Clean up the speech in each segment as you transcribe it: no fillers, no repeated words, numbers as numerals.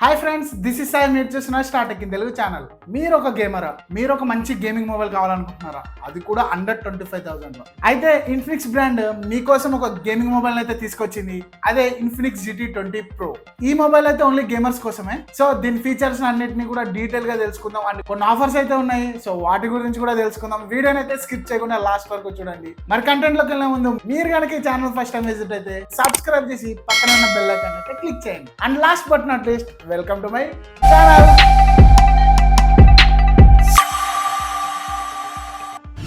Hi friends, this is Sai. మీరు చూసిన Startek in Telugu channel. మీరు ఒక గేమరా, మీరు ఒక మంచి గేమింగ్ మొబైల్ కావాలనుకుంటున్నారా? అది కూడా అండర్ 25,000 లో. అయితే ఇన్ఫినిక్స్ బ్రాండ్ మీకోసం ఒక గేమింగ్ మొబైల్ అయితే తీసుకొచ్చింది. అదే ఇన్ఫినిక్స్ GT20 Pro. ఈ మొబైల్ అయితే ఓన్లీ గేమర్స్ కోసమే. సో దీని ఫీచర్స్ అన్నిటిని కూడా డీటెయిల్ గా తెలుసుకుందాం. అండ్ కొన్ని ఆఫర్స్ అయితే ఉన్నాయి, సో వాటి గురించి కూడా తెలుసుకుందాం. వీడియోని అయితే స్కిప్ చేయకుండా లాస్ట్ వరకు చూడండి. మరి కంటెంట్ లోకి వెళ్ళే ముందు మీరు కనుక ఈ ఛానల్ ఫస్ట్ టైం విజిట్ అయితే సబ్స్క్రైబ్ చేసి పక్కన ఉన్న బెల్ ఐకాన్ అయితే క్లిక్ చేయండి. And last but not least, welcome to my channel.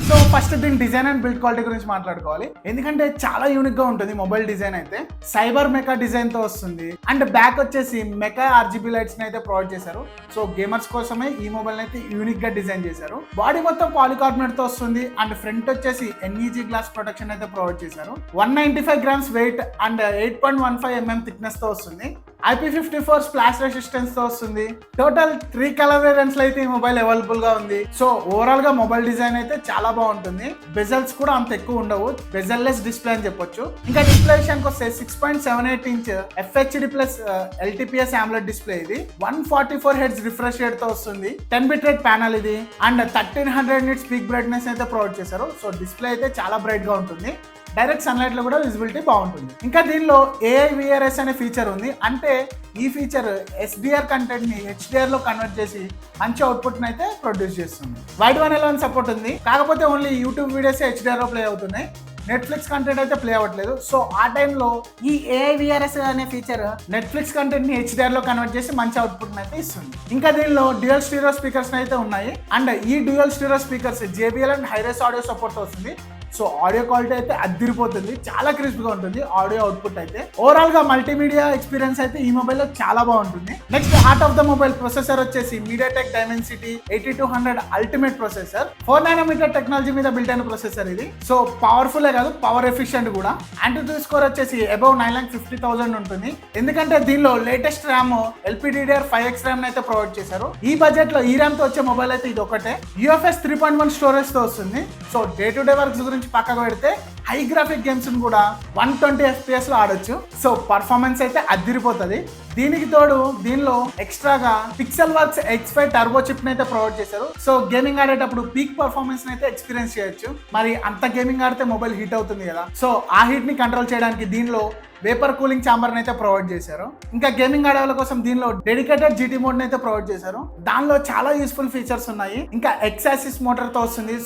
So first దీని డిజైన్ అండ్ బిల్డ్ క్వాలిటీ గురించి మాట్లాడుకోవాలి. ఎందుకంటే చాలా యూనిక్ గా ఉంటుంది మొబైల్ డిజైన్ అయితే. సైబర్ మెకా డిజైన్ తో వస్తుంది. అండ్ బ్యాక్ వచ్చేసి మెకా RGB లైట్స్ ని అయితే ప్రొవైడ్ చేశారు. సో గేమర్స్ కోసమే ఈ మొబైల్ అయితే యూనిక్ గా డిజైన్ చేశారు. బాడీ మొత్తం పాలికార్బోనేట్ తో వస్తుంది. అండ్ ఫ్రంట్ వచ్చేసి NEG గ్లాస్ ప్రొటెక్షన్ అయితే ప్రొవైడ్ చేశారు. 195 grams wait and 8.15 mm thickness తో వస్తుంది. IP54 స్ప్లాష్ రెసిస్టెన్స్ తో వస్తుంది. టోటల్ 3 కలర్ వేరియంట్స్ లో అయితే ఈ మొబైల్ అవైలబుల్ గా ఉంది. సో ఓవరాల్ గా మొబైల్ డిజైన్ అయితే చాలా బాగుంటుంది. బెజల్స్ కూడా అంత ఎక్కువ ఉండవు, బెజల్ లెస్ డిస్ప్లే అని చెప్పొచ్చు. ఇంకా డిస్ప్లే విషయానికి వస్తే 6.78 inch FHD plus LTPS AMOLED display ఇది. 144 హెర్ట్జ్ రిఫ్రెష్ రేట్ తో వస్తుంది. 10 బిట్ రేట్ ప్యానల్ ఇది. అండ్ 1300 నిట్స్ పీక్ బ్రైట్నెస్ అయితే ప్రొవైడ్ చేశారు. సో డిస్ప్లే అయితే చాలా బ్రైట్ గా ఉంటుంది. డైరెక్ట్ సన్లైట్ లో కూడా విజిబిలిటీ బాగుంటుంది. ఇంకా దీనిలో AI VRS అనే ఫీచర్ ఉంది. అంటే ఈ ఫీచర్ SDR కంటెంట్ ని HDR లో కన్వర్ట్ చేసి మంచి అవుట్పుట్ అయితే ప్రొడ్యూస్ చేస్తుంది. వైడ్ 1L1 సపోర్ట్ ఉంది. కాకపోతే ఓన్లీ యూట్యూబ్ వీడియోస్ HDR లో ప్లే అవుతున్నాయి. నెట్ఫ్లిక్స్ కంటెంట్ అయితే ప్లే అవ్వట్లేదు. సో ఆ టైంలో ఈ AI VRS అనే ఫీచర్ నెట్ఫ్లిక్స్ కంటెంట్ ని HDR లో కన్వర్ట్ చేసి మంచి అవుట్పుట్ అయితే ఇస్తుంది. ఇంకా దీనిలో డ్యూయల్ స్టీరియో స్పీకర్స్ అయితే ఉన్నాయి. అండ్ ఈ dual stereo speakers JBL and high-rise audio support తో వస్తుంది. సో ఆడియో క్వాలిటీ అయితే అదిరిపోతుంది, చాలా క్రిస్ప్ గా ఉంటుంది ఆడియో అవుట్పుట్ అయితే. ఓవరాల్ గా మల్టీమీడియా ఎక్స్పీరియన్స్ అయితే ఈ మొబైల్ లో చాలా బాగుంటుంది. Next heart of the mobile processor వచ్చేసి MediaTek Dimensity 8200 ultimate processor. 4 nm technology మీద బిల్ట్ అయిన ప్రొసెసర్ ఇది. సో పవర్ఫుల్ కాదు, పవర్ ఎఫిషియెంట్ కూడా. యాంటీ స్కోర్ వచ్చేసి అబౌవ్ 9,50,000 ఉంటుంది. ఎందుకంటే దీనిలో లేటెస్ట్ ర్యామ్ LPDDR5X ర్యామ్ అయితే ప్రొవైడ్ చేశారు. ఈ బడ్జెట్ లో ఈ ర్యామ్ తో వచ్చే మొబైల్ అయితే ఇది ఒకటే. UFS 3.1 స్టోరేజ్ తో వస్తుంది. So day to day works గురించి పక్కకు పెడితే హై గ్రాఫిక్ గేమ్స్ కూడా 120 FPS లో ఆడొచ్చు. సో పర్ఫార్మెన్స్ అయితే అదిరిపోతుంది. దీనికి తోడు దీనిలో ఎక్స్ట్రాగా pixel works X5 turbo chip అయితే ప్రొవైడ్ చేశారు. సో గేమింగ్ ఆడేటప్పుడు పీక్ పర్ఫార్మెన్స్ అయితే ఎక్స్పీరియన్స్ చేయొచ్చు. మరి అంత గేమింగ్ ఆడితే మొబైల్ హీట్ అవుతుంది కదా. సో ఆ హీట్ ని కంట్రోల్ చేయడానికి దీనిలో వేపర్ కూలింగ్ ఛాంబర్ అయితే ప్రొవైడ్ చేశారు. ఇంకా గేమింగ్ ఆడే వాళ్ళ కోసం దీనిలో డెడికేటెడ్ GT మోడ్ అయితే ప్రొవైడ్ చేశారు. దానిలో చాలా యూస్ఫుల్ ఫీచర్స్ ఉన్నాయి. ఇంకా X-యాక్సిస్ మోటార్ తో వస్తుంది.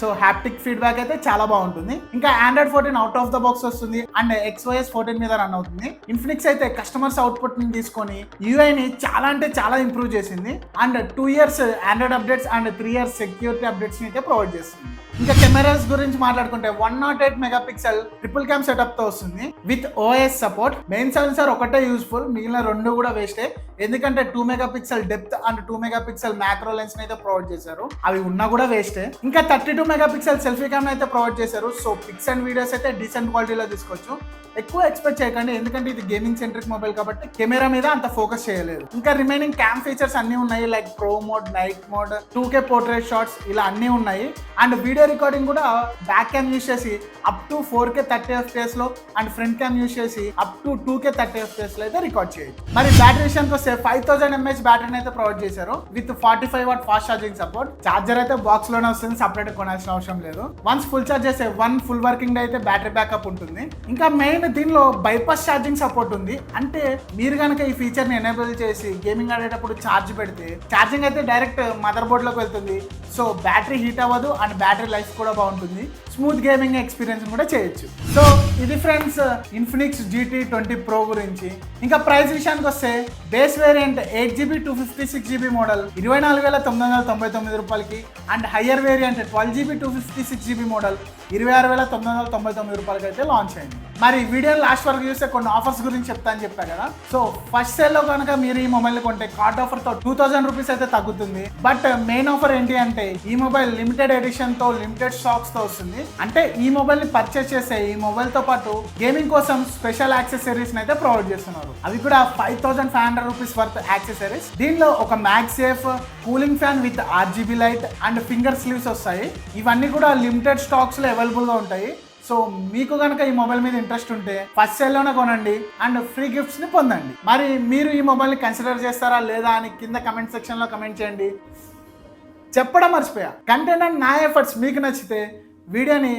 సో హ్యాప్టిక్ ఫీడ్బ్యాక్ అయితే చాలా బాగుంటుంది. ఇంకా Android 14 out of the box వస్తుంది. అండ్ XOS 14 మీద రన్ అవుతుంది. ఇన్ఫినిక్స్ అయితే కస్టమర్స్ అవుట్పుట్ ని తీసుకొని UI ని చాలా అంటే చాలా ఇంప్రూవ్ చేసింది. And 2 years Android updates and 3 years security updates అయితే ప్రొవైడ్ చేస్తుంది. ఇంకా కెమెరాస్ గురించి మాట్లాడుకుంటే 108 మెగాపిక్సెల్ ట్రిపుల్ క్యామ్ సెటప్ తో వస్తుంది with OIS support. Main censor ఒకటే యూస్ఫుల్, మిగిలిన రెండు కూడా వేస్టే. ఎందుకంటే 2 megapixel depth and 2 megapixel macro lens అయితే ప్రొవైడ్ చేశారు. అవి ఉన్నా కూడా వేస్టే. ఇంకా 32 మెగాపిక్సెల్ సెల్ఫీ క్యామ్ అయితే ప్రొవైడ్ చేశారు. సో పిక్స్ అండ్ వీడియోస్ అయితే డీసెంట్ క్వాలిటీలో తీసుకోవచ్చు. ఎక్కువ ఎక్స్పెక్ట్ చేయకండి, ఎందుకంటే ఇది గేమింగ్ సెంట్రిక్ మొబైల్ కాబట్టి కెమెరా మీద అంత ఫోకస్ చేయలేదు. ఇంకా రిమైనింగ్ క్యామ్ ఫీచర్స్ అన్ని ఉన్నాయి, like pro mode, night mode, 2K portrait shots ఇలా అన్ని ఉన్నాయి. అండ్ వీడియో రికార్డింగ్ కూడా బ్యాక్ క్యామ్ యూస్ చేసి అప్ టు 4K 30 FPS లో అండ్ ఫ్రంట్ క్యామ్ యూస్ చేసి అప్ టు 2K 30 FPS లో అయితే రికార్డ్ చేయొచ్చు. మరి బ్యాటరీ విషయానికి వస్తే 5000 mAh బ్యాటరీని అయితే ప్రొవైడ్ చేశారు with 45 watt fast charging support. Charger అయితే బాక్స్ లోనే వస్తుంది, సపరేట్ కొనాల్సిన అవసరం లేదు. వన్స్ ఫుల్ ఛార్జ్ చేస్తే 1 ఫుల్ వర్కింగ్ డే అయితే బ్యాటరీ బ్యాకప్ ఉంటుంది. ఇంకా మెయిన్ దీనిలో బైపాస్ ఛార్జింగ్ సపోర్ట్ ఉంది. అంటే మీరు కనుక ఈ ఫీచర్ ని ఎనేబుల్ చేసి గేమింగ్ ఆడేటప్పుడు ఛార్జ్ పెడితే ఛార్జింగ్ అయితే డైరెక్ట్ మదర్ బోర్డ్ లోకి వెళ్తుంది. సో బ్యాటరీ హీట్ అవ్వదు అండ్ బ్యాటరీ లైఫ్ కూడా బాగుంటుంది. స్మూత్ గేమింగ్ ఎక్స్పీరియన్స్ కూడా చేయొచ్చు. సో ఇది ఫ్రెండ్స్ ఇన్ఫినిక్స్ GT20 Pro గురించి. ఇంకా ప్రైస్ విషయానికి వస్తే base variant 8GB 256GB model 24,999 రూపాయలకి. And higher variant 12GB 256GB model 26,999 రూపాయలకి అయితే లాంచ్ అయింది. మరి వీడియో లాస్ట్ వరకు చూస్తే కొన్ని ఆఫర్స్ గురించి చెప్తా అని చెప్పా కదా. సో ఫస్ట్ సేల్ లో కనుక మీరు ఈ మొబైల్ కొంటే కార్డ్ ఆఫర్ తో 2000 రూపీస్ అయితే తగ్గుతుంది. బట్ మెయిన్ ఆఫర్ ఏంటి అంటే ఈ మొబైల్ లిమిటెడ్ ఎడిషన్ తో లిమిటెడ్ స్టాక్స్ తో వస్తుంది. అంటే ఈ మొబైల్ ని పర్చేస్ చేస్తే ఈ మొబైల్ తో పాటు గేమింగ్ కోసం స్పెషల్ యాక్సెసరీస్ అయితే ప్రొవైడ్ చేస్తున్నారు. అవి కూడా 5500 రూపీస్ వర్త్ యాక్సెసరీస్. దీనిలో ఒక MagSafe cooling fan with RGB light and finger sleeves వస్తాయి. ఇవన్నీ కూడా లిమిటెడ్ స్టాక్స్ లో అవైలబుల్ గా ఉంటాయి. సో మీకు కనుక ఈ మొబైల్ మీద ఇంట్రెస్ట్ ఉంటే ఫస్ట్ సెల్లోనే కొనండి అండ్ ఫ్రీ గిఫ్ట్స్ ని పొందండి. మరి మీరు ఈ మొబైల్ ని కన్సిడర్ చేస్తారా లేదా అని కింద కమెంట్ సెక్షన్ లో కమెంట్ చేయండి. చెప్పడం మర్చిపోయా, కంటెంట్ అండ్ నా ఎఫర్ట్స్ మీకు నచ్చితే వీడియోని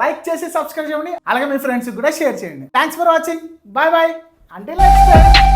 లైక్ చేసి సబ్స్క్రైబ్ చేయండి, అలాగే మీ ఫ్రెండ్స్ కూడా షేర్ చేయండి. Thanks for watching, bye bye, until next time.